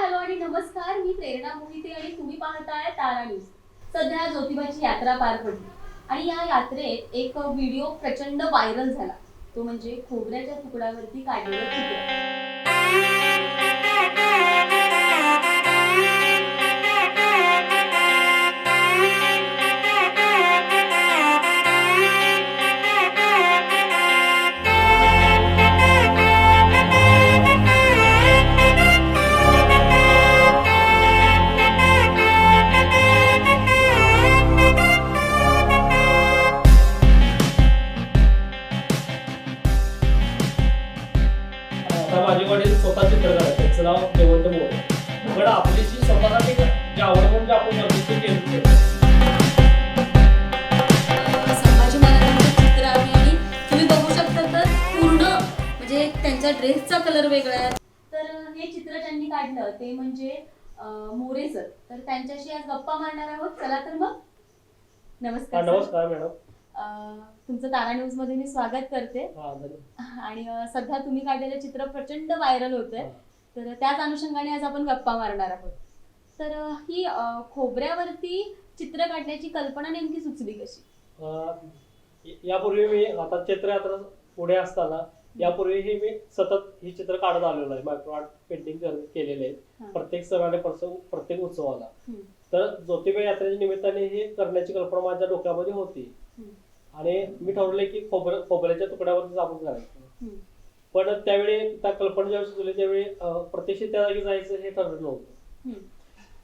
Hello आणि नमस्कार. मी प्रेरणा मोहिते आणि तुम्ही पाहताय तारा न्यूज. सध्या ज्योतिबाची यात्रा पार पडली आणि या यात्रेत एक व्हिडिओ प्रचंड व्हायरल झाला. तो म्हणजे खोबऱ्याच्या तुकड्यावरती काढलेलं चित्र. आता माझे वडील स्वतः चित्रकार आहेत. त्यांचं नाव जयवंत मोरे. पण आपली जी स्वतःसाठी जी आवड म्हणून जे आपण गरजेचं केलं संभाजी महाराजांचं चित्र आहे आणि तुम्ही बघू शकता तर पूर्ण म्हणजे त्यांच्या ड्रेसचा कलर वेगळा आहे. तर हे चित्र ज्यांनी काढलं ते म्हणजे मोरे सर. तर त्यांच्याशी आज गप्पा मारणार आहोत. चला तर मग. नमस्कार सर. नमस्कार मॅडम. तुमचं तारा न्यूज मध्ये मी स्वागत करते. आणि सध्या तुम्ही काढलेलं चित्र प्रचंड व्हायरल होतंय. तर त्याच अनुषंगाने आज आपण गप्पा मारणार आहोत. तर ही खोबऱ्यावरती चित्र काढण्याची कल्पना नेमकी सुचली कशी? यापूर्वी मी आता चित्रयात्रा पुढे असताना यापूर्वीही मी सतत ही चित्र काढत आलेलो आहे. मायक्रो आर्ट पेंटिंग केलेले आहे प्रत्येक सणाने प्रत्येक उत्सवाला. तर ज्योतिबा यात्रेच्या निमित्ताने हे करण्याची कल्पना माझ्या डोक्यामध्ये होती आणि मी ठरवले की खोबऱ्याच्या तुकड्यावरतीच आपण करायचं. पण त्यावेळी त्या कल्पना ज्यावेळी सुचली त्यावेळी प्रत्यक्ष त्या जागी जायचं हे ठरलं नव्हतं.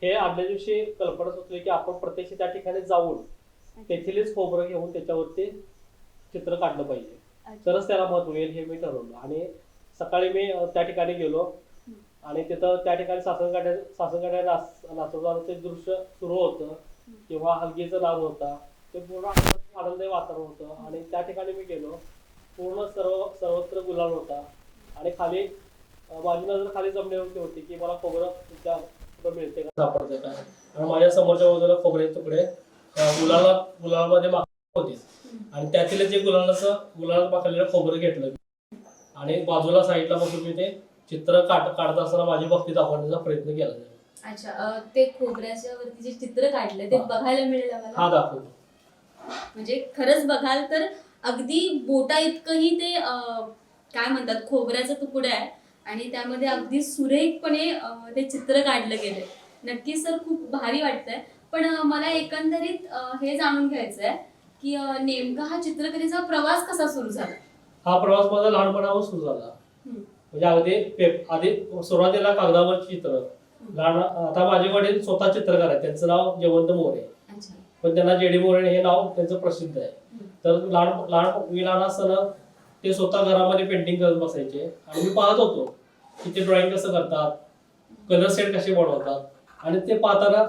हे आदल्या दिवशी कल्पना सुचली की आपण प्रत्यक्ष त्या ठिकाणी जाऊन तेथीलच खोबरं घेऊन त्याच्यावरती चित्र काढलं पाहिजे, तरच त्याला महत्व येईल हे मी ठरवलं. आणि सकाळी मी त्या ठिकाणी गेलो आणि तिथं त्या ठिकाणी सासनकाठ्या नाचवताना ते दृश्य सुरू होतं किंवा हलगीचं नाद होता. ते पूर्ण आनंददायी वातावरण होतं आणि त्या ठिकाणी मी गेलो. पूर्ण सर्वत्र गुलाल होता आणि खाली माझी नजर खाली जमण्यावरती होती की मला खोबरं कुठं मिळते का, सापडते का. आणि माझ्या समोरच्या बाजूला खोबऱ्याचे तुकडे गुलालामध्ये होते आणि त्यातील जे गुलाला पाखलेलं खोबरं घेतलं आणि बाजूला साईडला बसून मी ते चित्र काढत असताना माझी भक्ती दाखवण्याचा प्रयत्न केला. अच्छा, ते खोबऱ्याच्या वरती जे चित्र काढलं ते बघायला मिळेल आम्हाला? हा, दाखवतो. म्हणजे खरंच बघाल तर अगदी बोटा इतकंही ते काय म्हणतात खोबऱ्याचा तुकडा आहे आणि त्यामध्ये अगदी सुरेखपणे ते चित्र काढलं गेलंय. नक्कीच सर खूप भारी वाटतंय. पण मला एकंदरीत हे जाणून घ्यायचंय की नेमका हा चित्रकलेचा प्रवास कसा सुरू झाला? हा प्रवास माझा लहानपणावर सुरू झाला. म्हणजे आधी सुरुवातीला कागदावरची चित्र. आता माझे वडील स्वतः चित्रकार आहेत. त्यांचं नाव जयवंत मोरे. पण त्यांना जेडी मोरे हे नाव त्यांचं प्रसिद्ध आहे. तर लहान असताना ते स्वतः घरामध्ये पेंटिंग करत बसायचे आणि मी पाहत होतो की ते ड्रॉइंग कसं करतात, कलर सेट कसे बनवतात. आणि ते पाहताना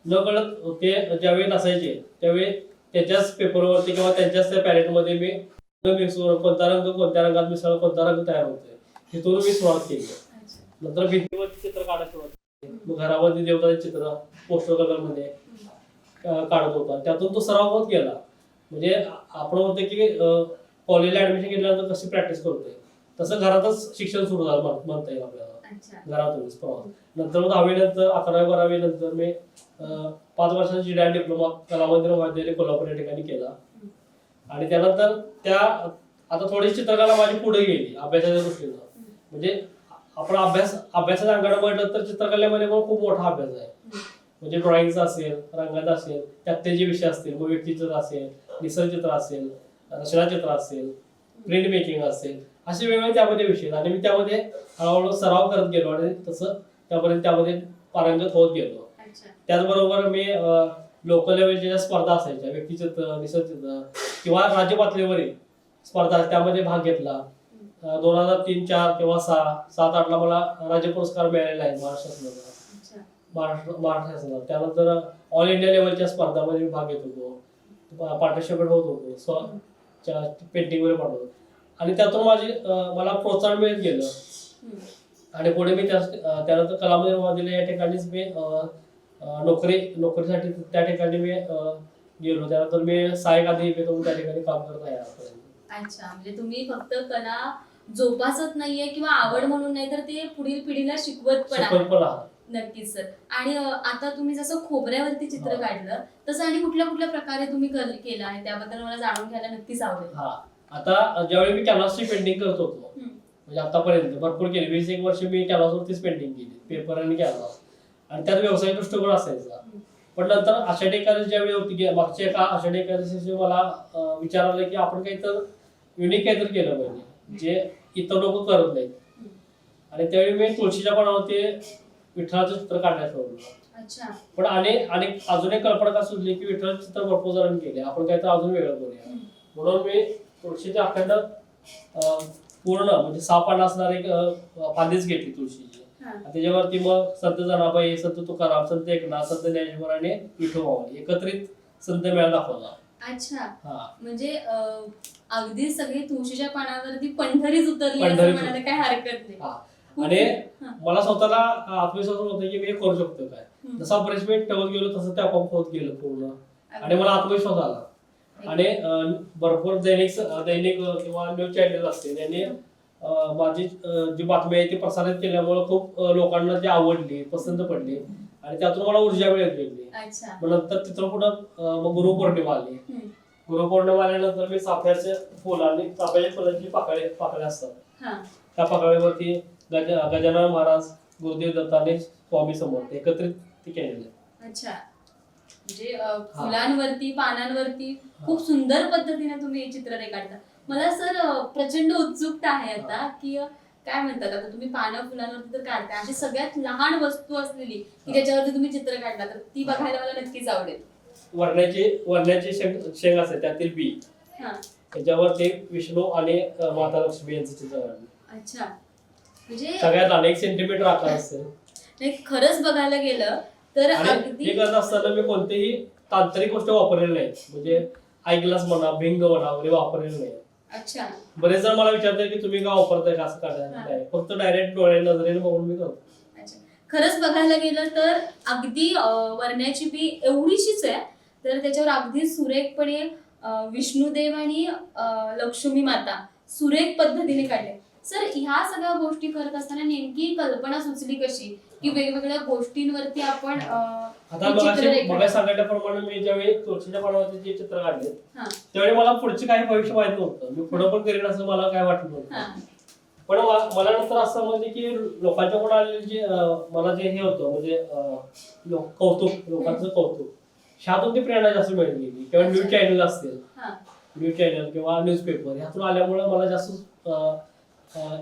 न कळत ते ज्यावेळी नसायचे त्यावेळी त्याच्याच पेपरवरती किंवा त्यांच्याच त्या पॅलेटमध्ये मी कोणता रंग कोणत्या रंगात मिसळ कोणता रंग तयार होतोय तिथून मी सुरुवात केली. नंतर भिंतीवरती चित्र काढायला सुरुवात केली. मग घरामध्ये देवताचे चित्र पोस्टर कलर मध्ये काढत होता. त्यातून तो सराव होत गेला. म्हणजे आपण होतं की कॉलेजला ऍडमिशन घेतल्यानंतर कशी प्रॅक्टिस करतोय तसं घरातच शिक्षण सुरू झालं म्हणता येईल आपल्याला. घरातूनच प्रवास. नंतर 10वी नंतर 11वी 12वी नंतर मी 5 वर्षाचा GDI डिप्लोमा कला मंदिर महाविद्यालय कोल्हापूर या ठिकाणी केला. आणि त्यानंतर आता थोडी चित्रकला माझी पुढे गेली अभ्यासाच्या दृष्टीनं. म्हणजे आपण अभ्यासाच्या अंगाने म्हटलं तर चित्रकलेमध्ये पण खूप मोठा अभ्यास आहे. म्हणजे ड्रॉइंगचा असेल, रंगाचा असेल, त्यात ते जे विषय असतील, मग व्यक्तिचित्र असेल, निसर्गचित्र असेल, रचनाचित्र असेल, प्रिंट मेकिंग असेल, असे वेगवेगळे त्यामध्ये विषय. आणि मी त्यामध्ये हळूहळू सराव करत गेलो आणि तसं त्यामध्ये पारंगत होत गेलो. त्याचबरोबर मी लोकल लेवलच्या स्पर्धा असायच्या, व्यक्तिचित्र, निसर्गचित्र किंवा राज्य पातळीवरील स्पर्धा त्यामध्ये भाग घेतला. 2003, 4 किंवा 6, 7, 8ला मला राज्य पुरस्कार मिळालेला आहे महाराष्ट्र शासनात. त्यानंतर ऑल इंडिया लेवलच्या स्पर्धामध्ये मी भाग घेत होतो, पार्टिसिपेट होत होतो, पेंटिंग वगैरे पाठवतो. आणि त्यातून मला प्रोत्साहन मिळत गेलं. आणि पुढे मी त्यानंतर कला मंदिर महाविद्यालय या ठिकाणीच मी नोकरीसाठी त्या ठिकाणी मी गेलो. त्यानंतर मी सहाय्यक अधिकारी त्या ठिकाणी काम करत आहे. अच्छा, म्हणजे तुम्ही फक्त कला जोपासत नाहीये किंवा आवड म्हणून नाही तर ते पुढील पिढीला शिकवत पण आहे. नक्कीच सर. आणि आता तुम्ही जसं खोबऱ्यावरती चित्र काढलं तसं आणि कुठल्या कुठल्या प्रकारे तुम्ही केलं आहे त्याबद्दल मला जाणून घ्यायला नक्कीच आवडेल. हा, आता ज्यावेळी मी कॅनव्हासची पेंटिंग करत होतो म्हणजे आतापर्यंत भरपूर केली, 20 वर्ष मी कॅनव्हासवरतीच पेंटिंग केली, पेपर आणि कॅनव्हास, आणि त्यात व्यवसायिक दृष्टिकोन असायचा. पण नंतर आषाढी एकादशी ज्यावेळी होती की मागच्या एका आषाढी एकादशीचे मला विचार आला की आपण काहीतरी युनिक काहीतरी केलं पाहिजे जे इतर लोक करत नाहीत. आणि त्यावेळी मी तुळशीच्या पानावरती विठ्ठलाचं चित्र काढण्यास ठरवलं. अच्छा. पण आणि अजून एक कल्पना का सुचली की विठ्ठलाचं चित्र भरपूर जणांनी केले, आपण काहीतरी अजून वेगळं करूया. म्हणून मी तुळशीच्या अखंड पूर्ण म्हणजे 6 पानं असणारी एक फांदीच घेतली तुळशीची. त्याच्यावरती मग संत जनाबाई, संत तुकाराम, संत एकनाथ, संत ज्ञानेश्वर आणि विठू माऊली एकत्रित संत मेळा दाखवला. अच्छा. हा, म्हणजे अगदी सगळी तुळशीच्या पानावरती पंढरीच उतरली असं म्हणायला काही हरकत नाही. आणि मला स्वतःला आत्मविश्वास होता की मी हे करू शकतो काय. जसं ऑपरेशन मी ठेवत गेलो तसं ते आपोआप होत गेलं पूर्ण, आणि मला आत्मविश्वास आला. आणि भरपूर दैनिक किंवा न्यूज चॅनल असते त्यांनी माझी जी बातमी आहे ती प्रसारित केल्यामुळे खूप लोकांना ती आवडली, पसंत पडली, आणि त्यातून मला ऊर्जा मिळत गेली. अच्छा. मग नंतर तिथं पुढं मग गुरुपौर्णिमा आली. गुरुपौर्णिमा आल्यानंतर मी चाफ्याचे फुल आणि चाफ्याच्या फुलांची पाकळ्या असतात, त्या पाकळ्यावरती गजानन महाराज, गुरुदेव दत्त आणि स्वामी समर्थ एकत्रित ते केलेले. अच्छा. म्हणजे फुलांवरती, पानांवरती खूप सुंदर पद्धतीने तुम्ही हे चित्र रेखाटता. मला सर प्रचंड उत्सुकता आहे आता की काय म्हणतात, आता तुम्ही पानं फुलांवरती तर काढताय, अशी सगळ्यात लहान वस्तू असलेली की ज्याच्यावरती तुम्ही चित्र काढला तर ती बघायला मला नक्कीच आवडेल. वरण्याची शेंग असते, त्यातील बी, त्याच्यावरती विष्णू आणि माता लक्ष्मी यांचं चित्र काढलं. अच्छा. म्हणजे सगळ्यात लहान 1 सेंटीमीटर आकार असेल. नाही, खरंच बघायला गेलं तर अगदी हे करत असताना मी कोणतेही तांत्रिक गोष्ट वापरलेली नाही, म्हणजे आय ग्लास म्हणा, भिंग म्हणा वगैरे वापरलेलं नाही. अच्छा. बरेच जण मला विचारतात की तुम्ही का वापरताय का असं काढायला, फक्त डायरेक्ट डोळे नजरेने बघून मी करतो. अच्छा. खरंच बघायला गेलं तर अगदी वरण्याची बी एवढीशीच आहे, तर त्याच्यावर अगदी सुरेखपणे विष्णुदेव आणि लक्ष्मी माता सुरेख पद्धतीने काढले. सर, ह्या सगळ्या गोष्टी करत असताना नेमकी कल्पना सुचली कशी की वेगवेगळ्या गोष्टींवरती आपण आता मग सांगितल्याप्रमाणे मी ज्यावेळी तुळशीच्या पानावरती जे चित्र काढले त्यावेळी मला पुढचे काही भविष्य माहित नव्हतं, मी पुढे पण करेन असं मला काय वाटत नव्हतं. पण मला नंतर असं म्हणजे की लोकांच्याकडून आलेले जे मला जे हे होतं म्हणजे कौतुक, लोकांचं कौतुक, ह्यातून ती प्रेरणा जास्त मिळत गेली. किंवा न्यूज चॅनल असतील, न्यूज चॅनल किंवा न्यूजपेपर ह्यातून आल्यामुळे मला जास्त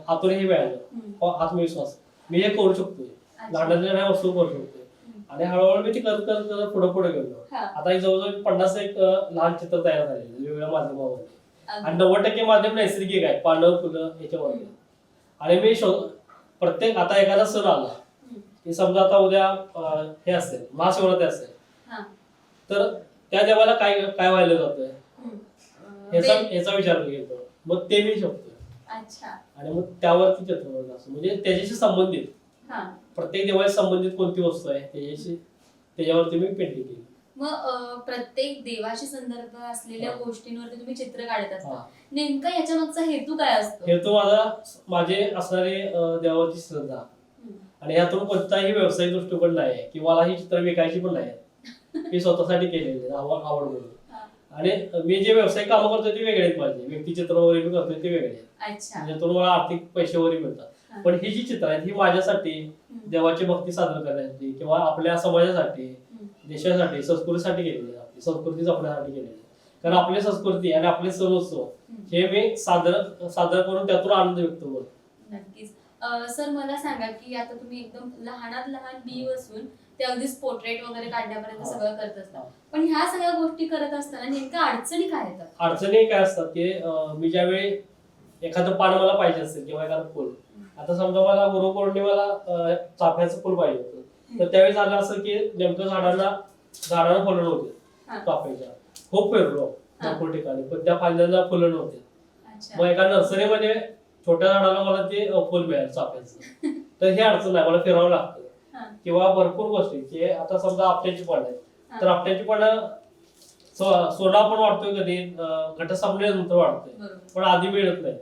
आतून हे मिळालं आत्मविश्वास, मी हे करू शकतोय, लहान वस्तू करू शकतोय. आणि हळूहळू मी ती करत करत पुढे गेलो. आता जवळजवळ 50 लहान चित्र तयार झाले वेगवेगळ्या माध्यमामध्ये, आणि 90% माध्यम नैसर्गिक आहे, पानं फुलं याच्यामध्ये. आणि मी प्रत्येक आता एखादा सण आला की समजा आता उद्या हे असेल महाशिवरात्री असेल तर त्या देवाला काय काय व्हायला जातोय याचा विचार घेतो, मग ते मी शकतो. आणि मग त्यावरती चित्र म्हणजे त्याच्याशी संबंधित प्रत्येक देवाशी संबंधित कोणती वस्तू आहे त्याच्यावरती मी पेंटिंग केली. मग प्रत्येक देवाशी संदर्भ असलेल्या गोष्टींवरती तुम्ही चित्र काढत असता, नेमका याच्या मागचा हेतू काय असतो? हेतू माझे असणारे देवाची श्रद्धा, आणि यातून कोणताही व्यवसायिक दृष्टिकोन नाही की मला ही चित्र विकायची पण नाही, मी स्वतःसाठी केलेली आवड म्हणून. आणि मी जे व्यावसायिक कामं करतोय ते वेगळे आहेत, माझे व्यक्तिचित्र वगैरे मी करतोय ते वेगळे आहेत, ज्यातून मला आर्थिक पैसे वगैरे मिळतात. पण ही जी चित्र आहेत ही माझ्यासाठी, देवाची भक्ती सादर करण्यासाठी किंवा आपल्या समाजासाठी, देशासाठी, संस्कृतीसाठी केलेली आहे, आपली संस्कृती जपण्यासाठी केलेली आहे. कारण आपली संस्कृती आणि आपले सण उत्सव हे मी सादर करून त्यातून आनंद व्यक्त करतो. नक्कीच. सर, मला सांगा की आता तुम्ही एकदम लहानात लहान बी बसून ते अगदीच पोर्ट्रेट वगैरे काढण्यापर्यंत सगळं करत असतात, पण ह्या सगळ्या गोष्टी करत असताना नेमक्या अडचणी काय येतात? अडचणी काय असतात की मी ज्यावेळी एखादं पान मला पाहिजे असेल किंवा एखादं फुल, आता समजा मला गुरुपौर्णिमेला चाफ्याचं फुल पाहिजे होतं, तर त्यावेळी झालं असं की नेमकं झाडाला फुलं नव्हते चाफ्याच्या, खूप फिरलो भरपूर ठिकाणी, पण त्या फांद्यांना फुलं नव्हते. मग एका नर्सरीमध्ये छोट्या झाडाला मला ते फुल मिळालं चाफ्याचं, तर ही अडचण आहे, मला फिरावं लागतं. किंवा भरपूर गोष्टी की आता समजा आपट्याची पानं आहे, तर आपट्याची पानं सोना पण वाढतोय, कधी घटस्थापनेनंतर वाढतोय, पण आधी मिळत नाही.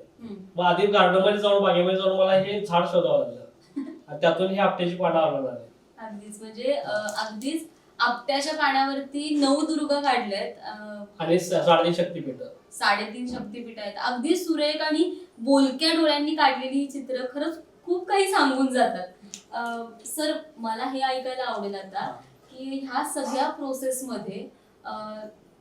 मग आधी गार्डन मध्ये जाऊन, बागेमध्ये जाऊन मला हे झाड शोधावं लागलं, आणि त्यातून ही आपट्याची पानं आणणार आहे. अगदीच म्हणजे अगदीच आपट्याच्या पाण्यावरती 9 दुर्गा काढल्यात आणि 3.5 शक्तीपीठ. 3.5 शक्तीपीठ आहेत. अगदी सुरेख आणि बोलक्या डोळ्यांनी काढलेली ही चित्र खरंच खूप काही सांगून जातात. सर मला हे ऐकायला आवडेल आता की ह्या सगळ्या प्रोसेसमध्ये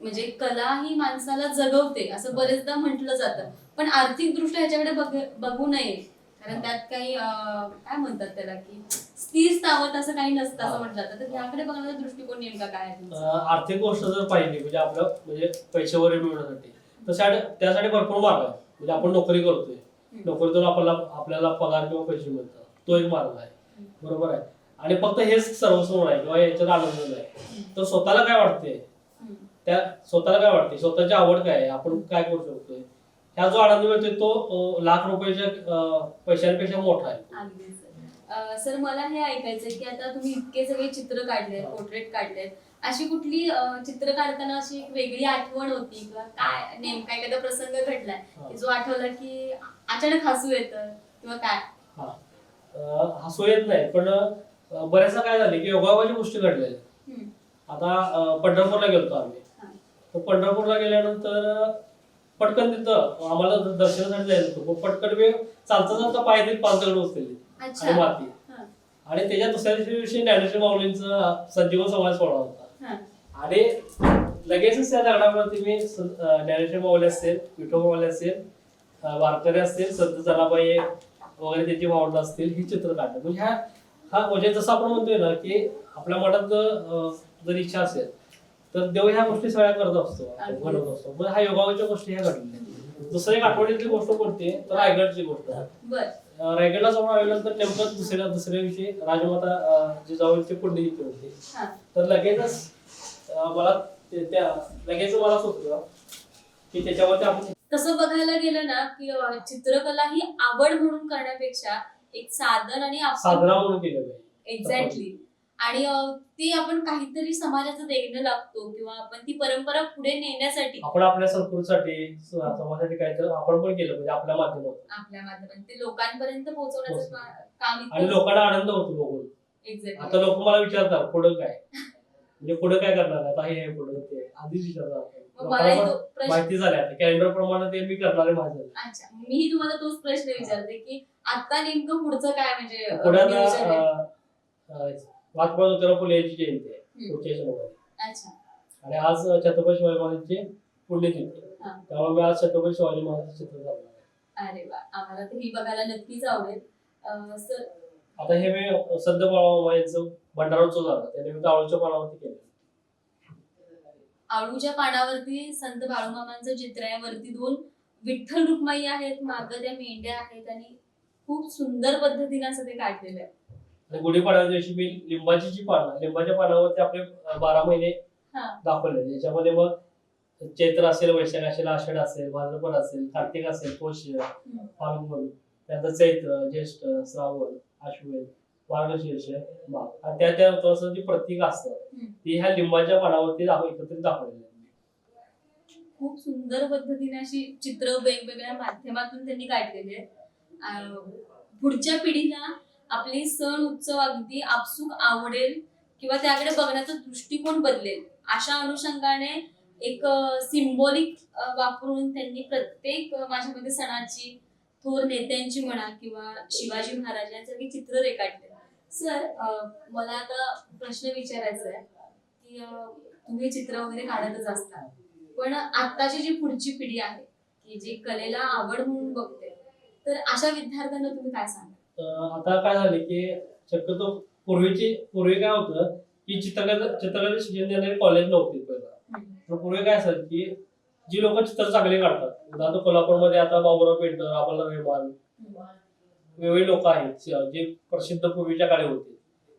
म्हणजे कला ही माणसाला जगवते असं बरेचदा म्हटलं जातं, पण आर्थिक दृष्ट्या ह्याच्याकडे बघू नये, कारण त्यात काही काय म्हणतात त्याला की स्थिर स्थावत असं काही नसतं असं म्हटलं जातं. तर ह्याकडे बघण्याचा दृष्टिकोन नेमका काय आहे तुमचा? आर्थिक गोष्ट जर पाहिली म्हणजे आपलं म्हणजे पैसे वगैरे मिळवण्यासाठी तर त्यासाठी भरपूर मार्ग आहे. म्हणजे आपण नोकरी करतोय, नोकरीतून आपल्याला पगार किंवा पैसे मिळतात, तो एक मार्ग आहे. बरोबर आहे. आणि फक्त हेच सर्वस्व नाही किंवा याच्यात आनंद नाही, तर स्वतःला काय वाटते, स्वतःची आवड काय आहे, आपण काय करू शकतोय, ह्या जो आनंद मिळतोय तो लाख रुपयाच्या पैशांपेक्षा मोठा आहे. सर मला हे ऐकायचंय की आता तुम्ही इतके सगळे चित्र काढलेत, पोर्ट्रेट काढलेत, अशी कुठली चित्र काढताना अशी एक वेगळी आठवण होती किंवा काय नेमका एखादा प्रसंग घडलाय की जो आठवला की अचानक हसू येतं किंवा काय? हसू येत नाही, पण बऱ्याचदा काय झाले की योगायोगाच्या गोष्टी घडलेल्या. आता पंढरपूरला गेलो आम्ही, तर पंढरपूरला गेल्यानंतर पटकन तिथं आम्हाला दर्शनासाठी जायचं होतं, पटकन मी चालता पाय देत 5 दगड उचलले आणि माती. आणि त्याच्या दुसऱ्या दिवशी ज्ञानेश्वर माऊलींचा संजीवन समाज सोहळा होता आणि लगेचच त्या दगडावरती मी ज्ञानेश्वर माऊली असेल, विठोबा माऊली असेल, वारकरी असतील, संत जनाबाई वगैरे त्यांची भावंड असतील, ही चित्र काढलं. म्हणजे हा म्हणजे जसं आपण म्हणतोय ना की आपल्या मनात जर इच्छा असेल तर देव ह्या गोष्टी सगळ्या करत असतो, घडवत असतो. म्हणजे हा योगाच्या गोष्टी ह्या घडल्या. दुसरी एक आठवड्यातली गोष्ट कोणती तर रायगडची गोष्ट. रायगडला जाऊन आल्यानंतर नेमकं दुसऱ्या दिवशी राजमाता जिजाऊंची पुण्यतिथी होती. तर लगेचच मला सुचलं की त्याच्यावरती आपण तसं बघायला गेलं ना की चित्रकला ही आवड म्हणून करण्यापेक्षा एक साधन आणि साधना म्हणून केलं पाहिजे. एक्झॅक्टली. आणि ती आपण काहीतरी समाजाचं देणं लागतो किंवा आपण ती परंपरा पुढे नेण्यासाठी आपण आपल्या संस्कृतीसाठी समाजासाठी काय तर आपण पण केलं पाहिजे आपल्या माध्यमातून ते लोकांपर्यंत पोहोचवण्याचं काम. आणि लोकांना आनंद होतो बघून. एक्झॅक्टली. आता लोक मला विचारतात पुढं काय, म्हणजे पुढे काय करणार आता, हे पुढे ते आधीच विचारतात. माहिती झाली आता कॅलेंडर प्रमाणे ते मी करणार आहे माझं. अच्छा, मी तुम्हाला तोच प्रश्न विचारते की आता नेमकं पुढचं काय, म्हणजे पुढे महात्मा ज्योतिराव फुले यांची जयंती आहे पुढच्या शनिवारी. अच्छा. आणि आज छत्रपती शिवाजी महाराजांची पुण्यतिथी, त्यामुळे मी आज छत्रपती शिवाजी महाराजांचं चित्र काढणार आहे. अरे वा, आम्हाला तर ही बघायला नक्कीच आवडेल. सर आता हे मी संत बाळूमामा यांचं भंडारोत्सव झाला त्याने मी आळूच्या पानावरती केलं. आळूच्या पानावरती संत बाळूमामांचं चित्र आहे, वरती 2 विठ्ठल रुक्माई आहेत, मागं त्या मेंढ्या आहेत आणि खूप सुंदर पद्धतीने असं ते काढलेलं आहे. आणि गुढीपाडव्या दिवशी मी लिंबाच्या पानावरती आपले 12 महिने दाखवले. याच्यामध्ये मग चैत्र असेल, वैशाख असेल, आषाढ असेल, भाद्रपद असेल, कार्तिक असेल, पौष, फाल्गुन, त्यानंतर चैत्र, ज्येष्ठ, श्रावण, अश्विन, मार्गशीर्ष, माघ, आणि त्या ऋतूचं जी प्रतीक असतं ती ह्या लिंबाच्या पानावरती एकत्रित दाखवलेली आहे. खूप सुंदर पद्धतीने अशी चित्र वेगवेगळ्या माध्यमातून त्यांनी काढलेली आहेत. पुढच्या पिढीला आपले सण उत्सव अगदी आपसूक आवडेल किंवा त्याकडे बघण्याचा दृष्टिकोन बदलेल अशा अनुषंगाने एक सिम्बॉलिक वापरून त्यांनी प्रत्येक माझ्यामध्ये सणाची, थोर नेत्यांची म्हणा किंवा शिवाजी महाराज यांसारखी चित्र रेखाटले. सर मला आता प्रश्न विचारायचा आहे की तुम्ही चित्र वगैरे काढतच असता, पण आताची जी पुढची पिढी आहे की जी कलेला आवड म्हणून बघते, तर अशा विद्यार्थ्यांना तुम्ही काय सांगा? आता काय झाले की शक्यतो पूर्वी काय होतं की चित्रकलेचे शिक्षण देणारे कॉलेज नव्हते पहिला. तर पूर्वी काय असेल की जी लोक चित्र चांगले काढतात, उदाहरणार्थ कोल्हापूरमध्ये आता बाबूराव पेंटर, अमोलराव रेहमान, वेगवेगळे लोक आहेत जे प्रसिद्ध पूर्वीच्या काळी होते,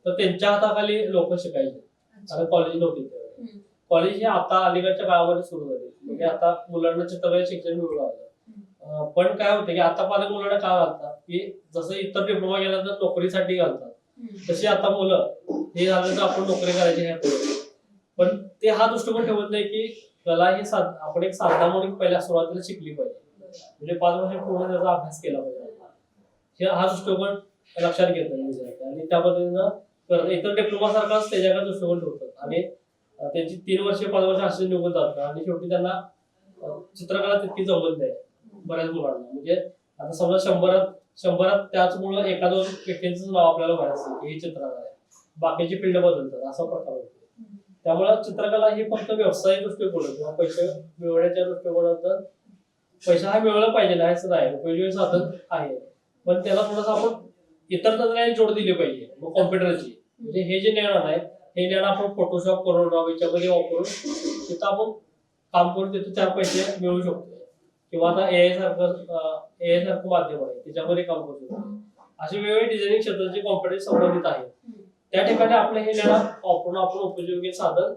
तर त्यांच्या हाताखाली लोक शिकायचे आणि कॉलेज नव्हते त्यावेळी. कॉलेज हे आता अलीकडच्या काळामध्ये सुरू झाले, म्हणजे आता मुलांना चित्रकले शिक्षण मिळू लागलं. पण काय होतं की आता पालक मुलांना काय घालतात की जसं इतर डिप्लोमा केल्यानंतर नोकरीसाठी घालतात, तशी आता मुलं हे झालं तर आपण नोकरी करायची ह्या, पण ते हा दृष्टिकोन ठेवत नाही की कला ही आपण एक साधना म्हणून पहिल्या सुरुवातीला शिकली पाहिजे, म्हणजे 5 वर्ष पूर्ण त्याचा अभ्यास केला पाहिजे. हा दृष्टिकोन लक्षात घेतला आणि त्या पद्धतीनं इतर डिप्लोमा सारखाच त्याच्याकडे दृष्टिकोन ठेवतात आणि त्यांची 3 वर्ष 5 वर्ष असे निघून जातात आणि शेवटी त्यांना चित्रकला तितकी जमत नाही बऱ्याच मुलांना. म्हणजे आता समजा 100 त्याचमुळे एका 2 व्यक्तींचं नाव आपल्याला माहित असतं की हे चित्रकार आहे, बाकीची फील्ड बदलतात असा प्रकार होतो. त्यामुळे चित्रकला ही फक्त व्यवसायिक दृष्टिकोन किंवा पैसे मिळवण्याच्या दृष्टिकोनातून पैसा हा मिळवला पाहिजे नाही असं नाही, उपयोगी साधन आहे, पण त्याला थोडंसं आपण इतर तंत्राने जोड दिली पाहिजे. मग कॉम्प्युटरची म्हणजे हे जे ज्ञान आहे हे ज्ञान आपण फोटोशॉप करून याच्यामध्ये वापरून तिथं आपण काम करून तिथं 4 पैसे मिळवू शकतो. किंवा आता एआय सारखं माध्यम आहे त्याच्यामध्ये काम करू शकतो. असे वेगवेगळे डिझायनिंग क्षेत्राचे कॉम्प्युटर संबंधित आहेत. त्या ठिकाणी आपलं हे ज्ञान वापरून आपण उपयोगी साधन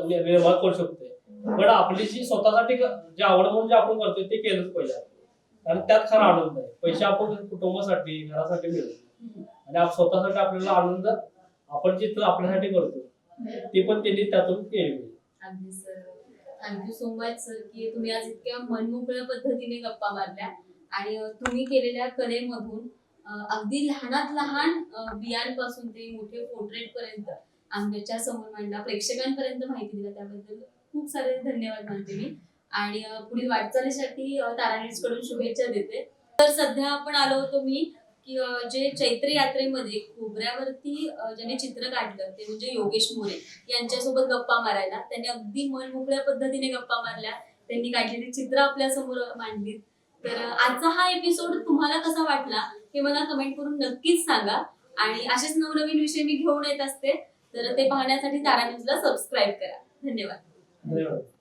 निर्माण करू शकतो. पण आपली जी स्वतःसाठी जे आवड म्हणून जे आपण करतोय ते केलंच पाहिजे आणि त्यात खरा आनंद आहे. पैसे आपण कुटुंबासाठी घरासाठी मिळतो आणि स्वतःसाठी आपल्याला आनंद आपण जे आपल्यासाठी करतो ते पण त्यांनी त्यातून केले. अगदी sir, thank you so much sir की तुम्ही आज इतक्या मनमोकळ्या पद्धतीने गप्पा मारल्या आणि तुम्ही केलेल्या कलेमधून अगदी लहानात लहान बियांपासून ते मोठे पोर्ट्रेट पर्यंत आमच्या समोर मांडला, प्रेक्षकांपर्यंत माहिती दिला, त्याबद्दल खूप सारे धन्यवाद मानते मी आणि पुढील वाटचालीसाठी तारा न्यूज कडून शुभेच्छा देते. तर सध्या आपण आलो होतो मी की जे चैत्र यात्रेमध्ये खोबऱ्यावरती ज्यांनी चित्र काढलं ते म्हणजे योगेश मोरे यांच्यासोबत गप्पा मारायला. त्यांनी अगदी मनमोकळ्या पद्धतीने गप्पा मारल्या, त्यांनी काढलेली चित्र आपल्या समोर मांडली. तर आजचा हा एपिसोड तुम्हाला कसा वाटला हे मला कमेंट करून नक्कीच सांगा आणि असेच नवनवीन विषय मी घेऊन येत असते, तर ते पाहण्यासाठी तारा न्यूजला सबस्क्राईब करा. धन्यवाद.